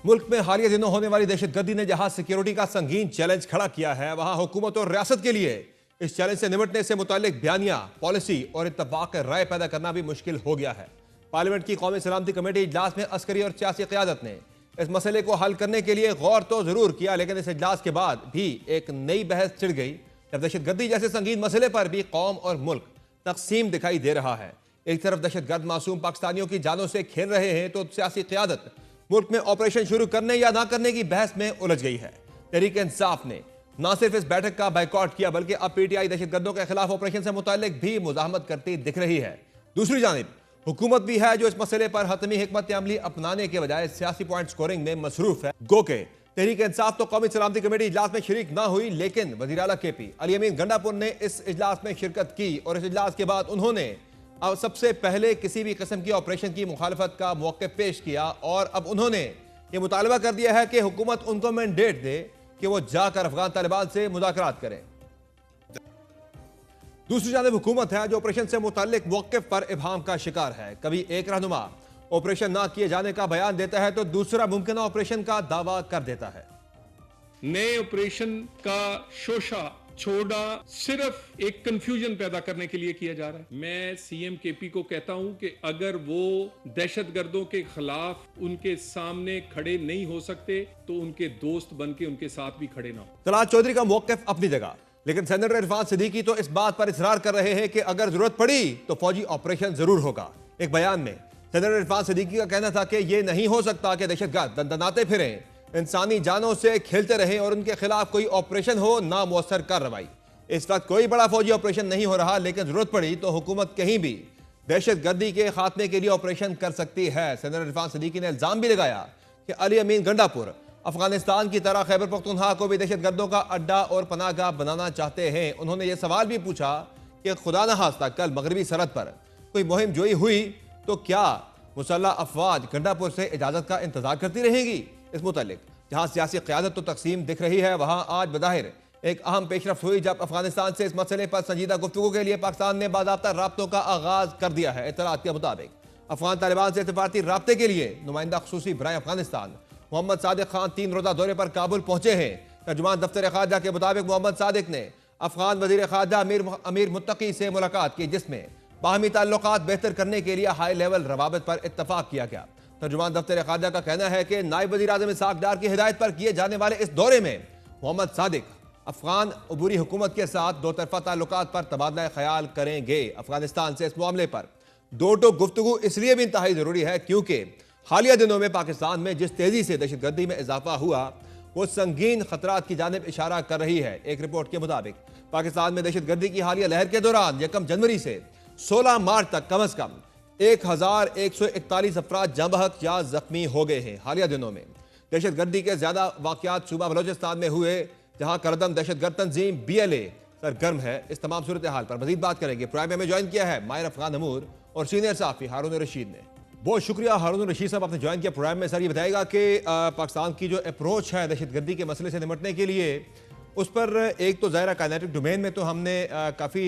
मुल्क में हालिया दिनों होने वाली दहशतगर्दी ने जहां सिक्योरिटी का संगीन चैलेंज खड़ा किया है, वहां हुकूमत और रियासत के लिए इस चैलेंज से निपटने से मुतालिक बयानिया, पॉलिसी और इत्तफाक राय पैदा करना भी मुश्किल हो गया है। पार्लियामेंट की कौमी सलामती कमेटी इजलास में अस्करी और सियासी क़यादत ने इस मसले को हल करने के लिए गौर तो जरूर किया, लेकिन इस इजलास के बाद भी एक नई बहस छिड़ गई जब दहशतगर्दी जैसे संगीन मसले पर भी कौम और मुल्क तकसीम दिखाई दे रहा है। एक तरफ दहशतगर्द मासूम पाकिस्तानियों की जानों से खेल रहे हैं, तो सियासी क़यादत मुल्क में ऑपरेशन शुरू करने या ना करने की बहस में उलझ गई है। तहरीक इंसाफ ने न सिर्फ इस बैठक का बाइकआउट किया, बल्कि अब पीटीआई दहशतगर्दों के खिलाफ ऑपरेशन से मुतालिक भी मुजाहमत करती दिख रही है। दूसरी जानिब हुकूमत भी है जो इस मसले पर हतमी हिकमत अमली अपनाने के बजाय सियासी पॉइंट स्कोरिंग में मसरूफ है। गो के तहरीक इंसाफ तो कौमी सलामती कमेटी इजलास में शरीक ना हुई, लेकिन वज़ीर आला KP अली अमीन गंडापुर ने इस इजलास में शिरकत की और इस इजलास के बाद उन्होंने अब सबसे पहले किसी भी किस्म की ऑपरेशन की मुखालफत का मौक़िफ़ पेश किया और अब उन्होंने ये मुतालबा कर दिया है कि हुकूमत उनको मैंडेट दे कि वो जाकर अफगान तालिबान से मुज़ाकरात करें। दूसरी जानिब हुकूमत है जो ऑपरेशन से मुताल्लिक मौक़िफ़ पर इबहाम का शिकार है। कभी एक रहनुमा ऑपरेशन ना किए जाने का बयान देता है तो दूसरा मुमकिन ऑपरेशन का दावा कर देता है। नए ऑपरेशन का शोशा छोड़ा सिर्फ एक कंफ्यूजन पैदा करने के लिए किया जा रहा है। मैं CM KP को कहता हूं कि अगर वो दहशतगर्दों के खिलाफ उनके सामने खड़े नहीं हो सकते तो उनके दोस्त बन के उनके साथ भी खड़े ना हो। तलात चौधरी का मौक़िफ़ अपनी जगह, लेकिन सेनेटर इरफान सिद्दीकी तो इस बात पर इसरार कर रहे हैं कि अगर जरूरत पड़ी तो फौजी ऑपरेशन जरूर होगा। एक बयान में सेनेटर इरफान सिद्दीकी का कहना था कि यह नहीं हो सकता कि दहशतगर्द दंदनाते फिरें, इंसानी जानों से खेलते रहें और उनके खिलाफ कोई ऑपरेशन हो ना मुअस्सर कार्रवाई। इस वक्त कोई बड़ा फौजी ऑपरेशन नहीं हो रहा, लेकिन जरूरत पड़ी तो हुकूमत कहीं भी दहशतगर्दी के खात्मे के लिए ऑपरेशन कर सकती है। सेनेटर इरफान सिद्दीकी ने इल्जाम भी लगाया कि अली अमीन गंडापुर अफगानिस्तान की तरह खैबर पख्तूनख्वा को भी दहशतगर्दों का अड्डा और पनाहगाह बनाना चाहते हैं। उन्होंने यह सवाल भी पूछा कि खुदा न खास्ता कल मगरबी सरहद पर कोई मुहिम जोई हुई तो क्या मुसल्लह अफवाज गंडापुर से इजाजत का इंतजार करती रहेंगी। इस मुतालिक जहां सियासी क़यादत तो तकसीम दिख रही है, वहां आज बज़ाहिर एक अहम पेशरफ्त हुई जब अफगानिस्तान से इस मसले पर संजीदा गुफ्तगू के लिए पाकिस्तान ने बाज़ाब्ता राब्तों का आगाज कर दिया है। इत्तलात के मुताबिक अफगान तालिबान से सफारती राब्ते के लिए नुमाइंदा खुसूसी बराए अफगानिस्तान मोहम्मद सादिक खान 3 रोज़ा दौरे पर काबुल पहुंचे हैं। तर्जुमान दफ्तर खारजा के मुताबिक मोहम्मद सादिक ने अफगान वज़ीर खारजा अमीर मुत्तकी से मुलाकात की, जिसमें बाहमी ताल्लुकात बेहतर करने के लिए हाई लेवल रवाबित पर इत्तफाक किया गया। तर्जुमान दफ्तर खारजा का कहना है कि नायब वज़ीर आज़म इसहाक डार की हिदायत पर किए जाने वाले इस दौरे में मोहम्मद सादिक अफगान अबूरी हुकूमत के साथ दो तरफा ताल्लुकात पर तबादला ख्याल करेंगे। अफगानिस्तान से इस मामले पर दो टोक गुफ्तगू इसलिए भी इंतहाई जरूरी है क्योंकि हालिया दिनों में पाकिस्तान में जिस तेजी से दहशतगर्दी में इजाफा हुआ वो संगीन खतरात की जानिब इशारा कर रही है। एक रिपोर्ट के मुताबिक पाकिस्तान में दहशतगर्दी की हालिया लहर के दौरान 1 जनवरी से 16 मार्च तक कम अज कम 1141 अफराद जंबहक या जख्मी हो गए हैं। हालिया दिनों में दहशतगर्दी के ज्यादा वाकयात सूबा बलोचिस्तान में हुए, जहां करदम दहशतगर्द तंजीम BLA सरगर्म है। इस तमाम सूरत हाल पर मजीद बात करेंगे। प्राइम में ज्वाइन किया है माहिर अफगान अमूर और सीनियर साफी हारून रशीद ने। बहुत शुक्रिया हारून रशीद साहब, आपने ज्वाइन किया प्रोग्राम में। सर ये बताएगा कि पाकिस्तान की जो अप्रोच है दहशतगर्दी के मसले से निपटने के लिए, उस पर एक तो ज़ाहिर काइनेटिक डोमेन में तो हमने काफ़ी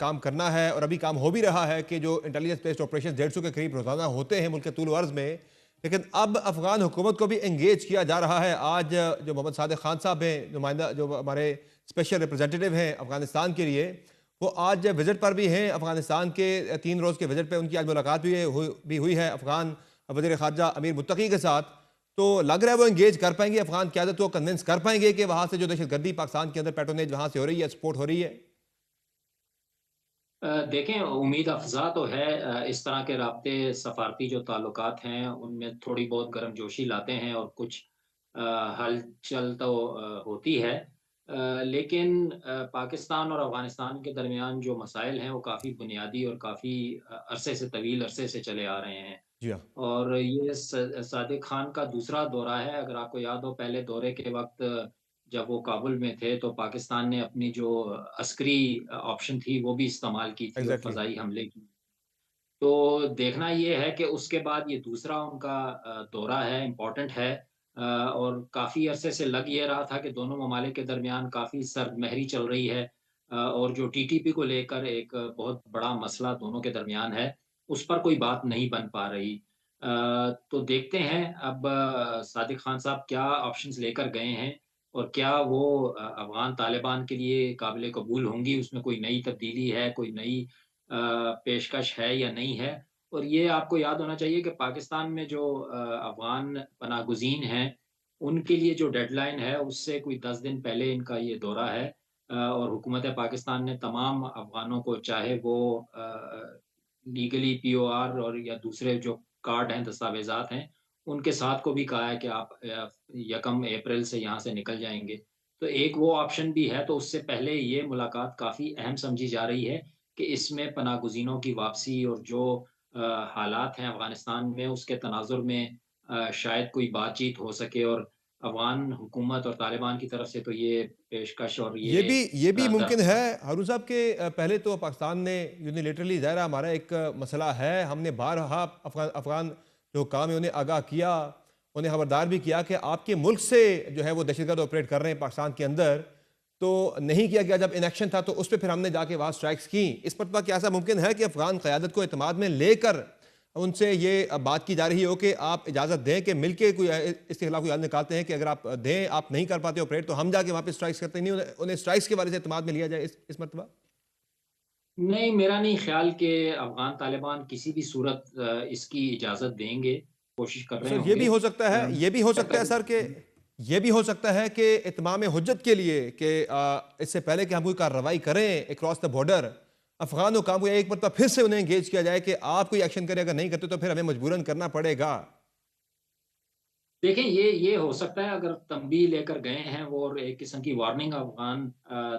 काम करना है और अभी काम हो भी रहा है कि जो इंटेलिजेंस बेस्ड ऑपरेशन 150 के करीब रोज़ाना होते हैं मुल्क के तूल वर्ज में, लेकिन अब अफगान हुकूमत को भी एंगेज किया जा रहा है। आज जो मोहम्मद सादिक खान साहब हैं, नुमाइंदा जो हमारे स्पेशल रिप्रेजेंटेटिव हैं अफगानिस्तान के लिए, वो आज विजिट पर भी हैं। अफगानिस्तान के 3 रोज़ के विजिट पे उनकी आज मुलाकात भी हुई है अफगान वज़ीर ख़ारजा अमीर मुत्तकी के साथ। तो लग रहा है वो एंगेज कर पाएंगे, अफगान क़यादत को कन्विंस कर पाएंगे कि वहाँ से जो दहशतगर्दी पाकिस्तान के अंदर पैट्रोनेज वहाँ से हो रही है, सपोर्ट हो रही है। देखें, उम्मीद अफ़ज़ा तो है। इस तरह के राब्ते सफ़ारती जो ताल्लुकात हैं उनमें थोड़ी बहुत गर्मजोशी लाते हैं और कुछ हलचल तो होती है। लेकिन पाकिस्तान और अफ़गानिस्तान के दरमियान जो मसाइल हैं वो काफ़ी बुनियादी और काफ़ी अरसे से, तवील अरसे से चले आ रहे हैं। जी हाँ। और ये सादिक खान का दूसरा दौरा है। अगर आपको याद हो, पहले दौरे के वक़्त जब वो काबुल में थे तो पाकिस्तान ने अपनी जो अस्करी ऑप्शन थी वो भी इस्तेमाल की थी और एग्जैक्टली। फ़ज़ाई हमले की। तो देखना ये है कि उसके बाद ये दूसरा उनका दौरा है, इम्पोर्टेंट है। और काफ़ी अरसे से लग ये रहा था कि दोनों ममालिक के दरमियान काफ़ी सर्दमहरी चल रही है। और जो TTP को लेकर एक बहुत बड़ा मसला दोनों के दरमियान है, उस पर कोई बात नहीं बन पा रही। तो देखते हैं अब सादिक खान साहब क्या ऑप्शंस लेकर गए हैं और क्या वो अफ़गान तालिबान के लिए काबिल कबूल होंगी, उसमें कोई नई तब्दीली है, कोई नई पेशकश है या नहीं है। और ये आपको याद होना चाहिए कि पाकिस्तान में जो अफ़गान पनाहगज़ीन हैं, उनके लिए जो डेडलाइन है, उससे कोई 10 दिन पहले इनका ये दौरा है। और हुकूमत पाकिस्तान ने तमाम अफ़गानों को चाहे वो लीगली पीओआर और या दूसरे जो कार्ड हैं, दस्तावेज़ात हैं, उनके साथ को भी कहा है कि आप यकम अप्रैल से यहाँ से निकल जाएँगे। तो एक वो ऑप्शन भी है, तो उससे पहले ये मुलाकात काफ़ी अहम समझी जा रही है कि इसमें पनाहगज़ीनों की वापसी और जो अ, हालात हैं अफ़गानिस्तान में, उसके तनाज़ुर में शायद कोई बातचीत हो सके और अफ़गान हुकूमत और तालिबान की तरफ से तो ये पेशकश और ये ये भी मुमकिन है दरख्वास्त। हारून साहब के पहले तो पाकिस्तान ने यूनिलेटरली ज़ाहिर है हमारा एक मसला है, हमने बारहा अफगान अफगान जो काम है उन्हें आगाह किया, उन्हें खबरदार भी किया कि आपके मुल्क से जो है वो दहशतगर्द ऑपरेट कर रहे हैं पाकिस्तान के अंदर। तो नहीं किया गया, जब इनेक्शन था तो उस पर फिर हमने जाके वहाँ स्ट्राइक्स की। इस पर क्या ऐसा मुमकिन है कि अफगान क़यादत को एतमाद में लेकर उनसे ये बात की जा रही हो कि आप इजाज़त दें कि मिलके कोई इसके खिलाफ कोई हल निकालते हैं कि अगर आप दें, आप नहीं कर पाते ऑपरेट तो हम जाके वहाँ पे स्ट्राइक्स करते हैं, नहीं उन्हें स्ट्राइक्स के बारे से एतमाद में लिया जाए इस मरतबा? नहीं, मेरा नहीं ख़्याल कि अफ़गान तालिबान किसी भी सूरत इसकी इजाज़त देंगे, कोशिश कर तो रहे सर ये होंगे। भी हो सकता है, ये भी हो सकता है सर कि ये भी हो सकता है कि इत्माम हुज्जत के लिए कि इससे पहले कि हम कोई कार्रवाई करें अक्रॉस द बॉर्डर, अफगान हुकाम को एक मरतबा फिर से उन्हें एंगेज किया जाए कि आप कोई एक्शन करें, अगर नहीं करते तो फिर हमें मजबूरन करना पड़ेगा। देखें, ये हो सकता है अगर तंबीह लेकर गए हैं वो और एक किस्म की वार्निंग अफ़गान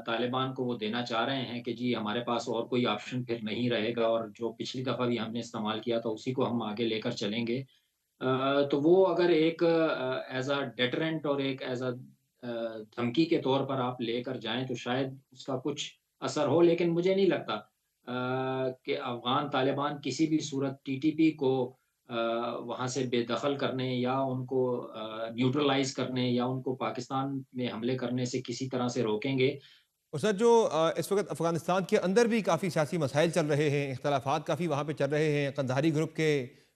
तालिबान को वो देना चाह रहे हैं कि जी हमारे पास और कोई ऑप्शन फिर नहीं रहेगा और जो पिछली दफ़ा भी हमने इस्तेमाल किया था उसी को हम आगे लेकर चलेंगे। तो वो अगर एक एज़ अ डेटरेंट और एक एज़ अ धमकी के तौर पर आप लेकर जाएँ तो शायद उसका कुछ असर हो, लेकिन मुझे नहीं लगता कि अफ़गान तालिबान किसी भी सूरत टीटीपी को अ, वहाँ से बेदखल करने या उनको न्यूट्रलाइज़ करने या उनको पाकिस्तान में हमले करने से किसी तरह से रोकेंगे। और सर जो इस वक्त अफगानिस्तान के अंदर भी काफ़ी सियासी मसाइल चल रहे हैं, इख्तलाफात काफ़ी वहाँ पे चल रहे हैं कंधारी ग्रुप के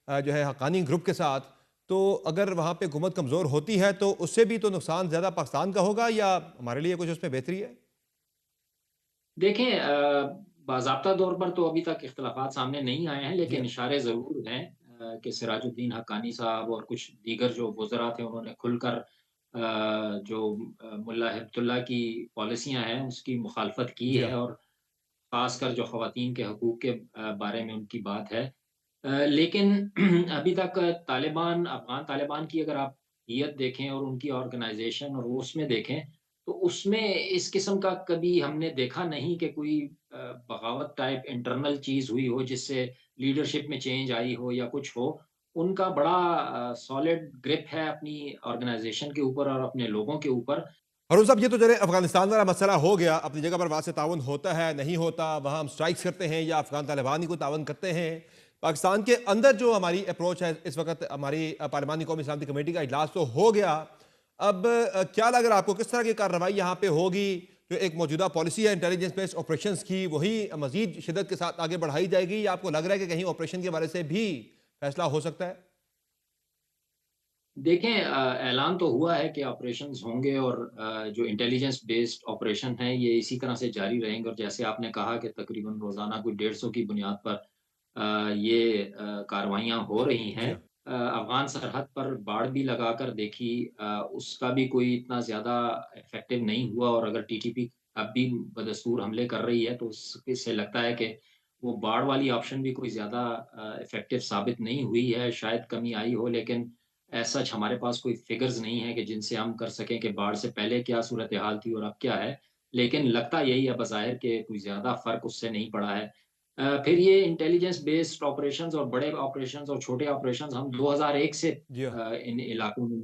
जो है हक्कानी ग्रुप के साथ। तो अगर वहाँ पे हुकूमत कमज़ोर होती है तो उससे भी तो नुकसान ज़्यादा पाकिस्तान का होगा या हमारे लिए कुछ उसमें बेहतरी है? देखें बाज़ाब्ता तौर पर तो अभी तक इख्तलाफात सामने नहीं आए हैं, जी लेकिन हाँ। इशारे ज़रूर हैं कि सिराजुद्दीन हक्कानी साहब और कुछ दीगर जो वज़रा थे, उन्होंने खुलकर जो मुल्ला हिब्बतुल्लाह की पॉलिसियाँ हैं, उसकी मुखालफत की जी है हाँ। और ख़ासकर जो ख़वातीन के हकूक़ के बारे में उनकी बात है। लेकिन अभी तक तालिबान अफ़गान तालिबान की अगर आप नीयत देखें और उनकी ऑर्गनाइज़ेशन और वो उसमें देखें, तो उसमें इस किस्म का कभी हमने देखा नहीं कि कोई बगावत टाइप इंटरनल चीज़ हुई हो, जिससे लीडरशिप में चेंज आई हो या कुछ हो। उनका बड़ा सॉलिड ग्रिप है अपनी ऑर्गनाइज़ेशन के ऊपर और अपने लोगों के ऊपर। अरुण साहब, ये तो चले अफगानिस्तान वाला मसला हो गया, अपनी जगह पर वहाँ से ताउन होता है, नहीं होता, वहाँ हम स्ट्राइक्स करते हैं या अफगान तालिबान ही को ताउन करते हैं। पाकिस्तान के अंदर जो हमारी अप्रोच है इस वक्त, हमारी पार्लिमानी कौमी सलामती कमेटी का इजलास तो हो गया। अब क्या लग रहा है आपको, किस तरह की कार्रवाई यहाँ पे होगी? जो एक मौजूदा पॉलिसी है इंटेलिजेंस बेस्ड ऑपरेशंस की, वही मजीद शिदत के साथ आगे बढ़ाई जाएगी या आपको लग रहा है कि कहीं ऑपरेशन के बारे से भी फैसला हो सकता है? देखें ऐलान तो हुआ है कि ऑपरेशंस होंगे और जो इंटेलिजेंस बेस्ड ऑपरेशन हैं ये इसी तरह से जारी रहेंगे और जैसे आपने कहा कि तकरीबन रोज़ाना कोई 150 की बुनियाद पर ये कार्रवाइयाँ हो रही जी हैं। हाँ। अफ़गान सरहद पर बाड़ भी लगाकर देखी, उसका भी कोई इतना ज़्यादा इफ़ेक्टिव नहीं हुआ और अगर टीटीपी अब भी बदस्तूर हमले कर रही है तो उससे लगता है कि वो बाढ़ वाली ऑप्शन भी कोई ज़्यादा इफ़ेक्टिव साबित नहीं हुई है। शायद कमी आई हो, लेकिन एज़ सच हमारे पास कोई फ़िगर्स नहीं है कि जिनसे हम कर सकें कि बाढ़ से पहले क्या सूरत-ए-हाल थी और अब क्या है। लेकिन लगता यही है बज़ाहिर कि कोई ज़्यादा फ़र्क उससे नहीं पड़ा है। फिर ये इंटेलिजेंस बेस्ड ऑपरेशंस और बड़े ऑपरेशंस और छोटे ऑपरेशंस हम 2001 से जी हाँ। इन इलाकों में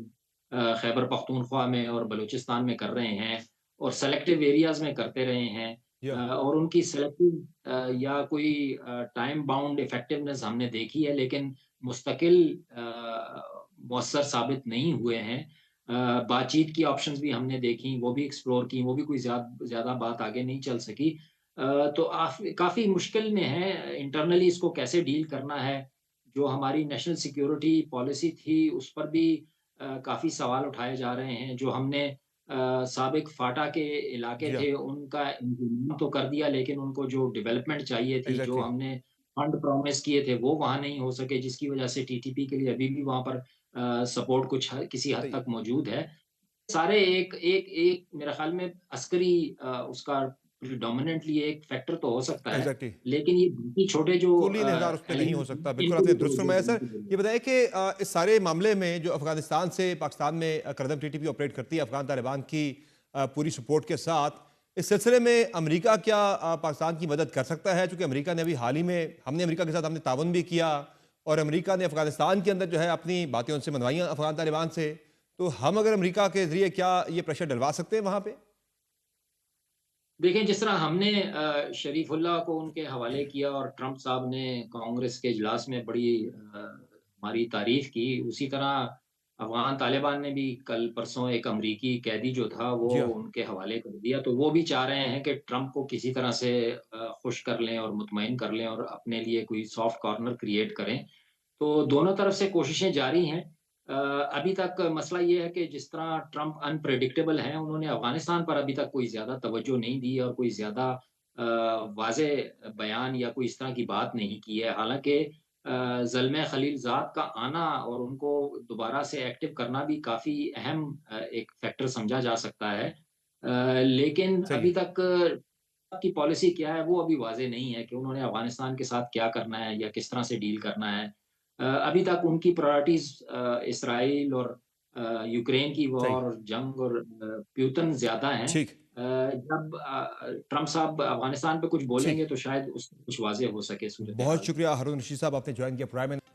खैबर पख्तूनख्वा में और बलूचिस्तान में कर रहे हैं और सेलेक्टिव एरियाज़ में करते रहे हैं। जी हाँ। और उनकी सेलेक्टिव या कोई टाइम बाउंड इफेक्टिवनेस हमने देखी है, लेकिन मुस्तकिल मौसर साबित नहीं हुए हैं। बातचीत की ऑप्शंस भी हमने देखी, वो भी एक्सप्लोर की, वो भी कोई ज़्यादा बात आगे नहीं चल सकी। तो काफ़ी मुश्किल में है इंटरनली इसको कैसे डील करना है। जो हमारी नेशनल सिक्योरिटी पॉलिसी थी, उस पर भी काफ़ी सवाल उठाए जा रहे हैं। जो हमने साबिक फाटा के इलाके जी हाँ, थे, उनका इंतज़ाम तो कर दिया, लेकिन उनको जो डेवलपमेंट चाहिए थी, जो एग्जैक्टली। हमने फंड प्रॉमिस किए थे, वो वहाँ नहीं हो सके, जिसकी वजह से टीटीपी के लिए अभी भी वहाँ पर सपोर्ट कुछ ह किसी हद सही है। तक मौजूद है। सारे एक एक एक मेरे ख़्याल में अस्करी उसका प्रिडोमिनेंटली एक फैक्टर तो हो सकता है, एग्जैक्टली। लेकिन ये बाकी छोटे जो कुल इन्हिसार उस पे नहीं हो एलिमेंट्स सकता। हैं, बिल्कुल इनको आपने भी दुरुस्त तवज्जो फरमाया देने सर। की ज़रूरत ये है। बताइए कि इस सारे मामले में जो अफ़गानिस्तान से पाकिस्तान में करदम टीटीपी ऑपरेट करती है अफ़गान तालिबान की पूरी सपोर्ट के साथ, इस सिलसिले में अमेरिका क्या पाकिस्तान की मदद कर सकता है? चूँकि अमेरिका ने अभी हाल ही में हमने अमेरिका के साथ हमने ताउन भी किया और अमेरिका ने अफ़गानिस्तान के अंदर जो है अपनी बातें उनसे मनवाई हैं अफ़गान तालिबान से। तो हम अगर अमेरिका के ज़रिए क्या ये प्रेशर डलवा सकते हैं वहाँ पे? देखिए, जिस तरह हमने शरीफुल्लाह को उनके हवाले किया और ट्रंप साहब ने कांग्रेस के इजलास में बड़ी हमारी तारीफ़ की, उसी तरह अफ़गान तालिबान ने भी कल परसों एक अमरीकी कैदी जो था, वो जी हाँ, उनके हवाले कर दिया। तो वो भी चाह रहे हैं कि ट्रंप को किसी तरह से खुश कर लें और मुतमईन कर लें और अपने लिए कोई सॉफ्ट कॉर्नर क्रिएट करें। तो दोनों तरफ से कोशिशें जारी हैं। अभी तक मसला ये है कि जिस तरह ट्रंप अनप्रेडिक्टेबल हैं, उन्होंने अफ़गानिस्तान पर अभी तक कोई ज़्यादा तवज्जो नहीं दी और कोई ज़्यादा वाज़ेह बयान या कोई इस तरह की बात नहीं की है। हालाँकि ज़ल्मे खलीलज़ाद का आना और उनको दोबारा से एक्टिव करना भी काफ़ी अहम एक फैक्टर समझा जा सकता है। लेकिन सही अभी है। तक की पॉलिसी क्या है, वो अभी वाज़ेह नहीं है कि उन्होंने अफ़गानिस्तान के साथ क्या करना है या किस तरह से डील करना है। अभी तक उनकी प्रायोरिटीज़ इसराइल और यूक्रेन की सही। वॉर और जंग और प्यूतन ज़्यादा हैं। ठीक। जब ट्रम्प साहब अफ़गानिस्तान पे कुछ ठीक। बोलेंगे तो शायद उससे कुछ वाज़ेह हो सके बहुत सूरत-ए-हाल। शुक्रिया हारून रशीद साहब, आपने ज्वाइन किया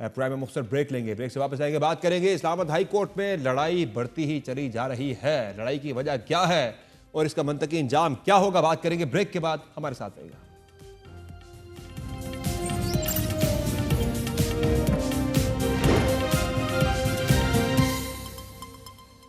प्राइम में मुख्तसर ब्रेक लेंगे, ब्रेक से वापस आएंगे, बात करेंगे इस्लामाबाद हाई कोर्ट में लड़ाई बढ़ती ही चली जा रही है, लड़ाई की वजह क्या है और इसका मंतकी इंजाम क्या होगा, बात करेंगे ब्रेक के बाद, हमारे साथ रहिएगा।